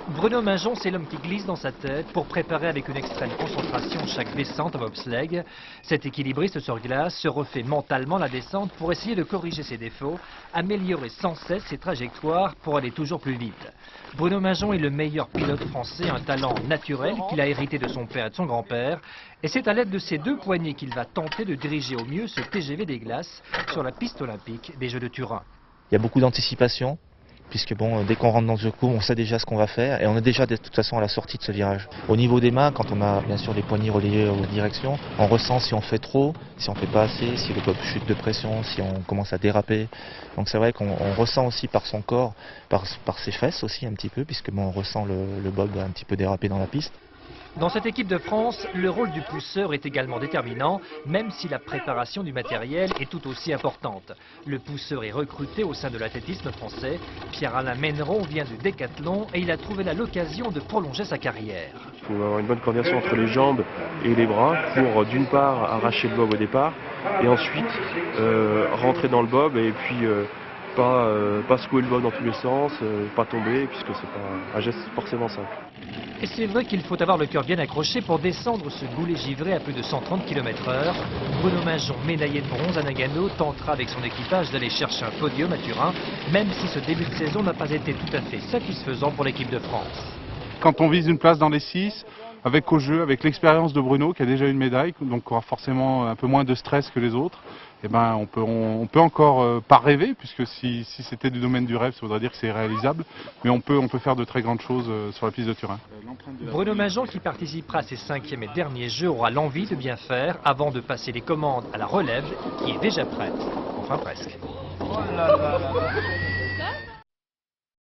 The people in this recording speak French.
Bruno Mingeon, c'est l'homme qui glisse dans sa tête pour préparer avec une extrême concentration chaque descente en bobsleigh. Cet équilibriste sur glace se refait mentalement la descente pour essayer de corriger ses défauts, améliorer sans cesse ses trajectoires pour aller toujours plus vite. Bruno Mingeon est le meilleur pilote français, un talent naturel qu'il a hérité de son père et de son grand-père. Et c'est à l'aide de ces deux poignées qu'il va tenter de diriger au mieux ce TGV des glaces sur la piste olympique des Jeux de Turin. Il y a beaucoup d'anticipation, puisque bon, dès qu'on rentre dans ce coup, on sait déjà ce qu'on va faire et on est déjà de toute façon à la sortie de ce virage. Au niveau des mains, quand on a bien sûr les poignées reliées aux directions, on ressent si on fait trop, si on fait pas assez, si le bob chute de pression, si on commence à déraper. Donc c'est vrai qu'on ressent aussi par son corps, par ses fesses aussi un petit peu, puisque bon, on ressent le bob un petit peu déraper dans la piste. Dans cette équipe de France, le rôle du pousseur est également déterminant, même si la préparation du matériel est tout aussi importante. Le pousseur est recruté au sein de l'athlétisme français. Pierre-Alain Méneron vient du décathlon et il a trouvé là l'occasion de prolonger sa carrière. Il faut avoir une bonne coordination entre les jambes et les bras pour d'une part arracher le bob au départ et ensuite rentrer dans le bob et puis pas secouer le bob dans tous les sens, pas tomber puisque c'est pas un geste forcément simple. Et c'est vrai qu'il faut avoir le cœur bien accroché pour descendre ce goulet givré à plus de 130 km/h. Bruno Mingeon, médaillé de bronze à Nagano, tentera avec son équipage d'aller chercher un podium à Turin, même si ce début de saison n'a pas été tout à fait satisfaisant pour l'équipe de France. Quand on vise une place dans les 6, avec au jeu, avec l'expérience de Bruno qui a déjà une médaille, donc aura forcément un peu moins de stress que les autres, eh ben on peut encore pas rêver, puisque si c'était du domaine du rêve, ça voudrait dire que c'est réalisable, mais on peut faire de très grandes choses sur la piste de Turin. Bruno Mingeon, qui participera à ses 5e et derniers Jeux, aura l'envie de bien faire avant de passer les commandes à la relève qui est déjà prête. Enfin presque. Oh là là là là.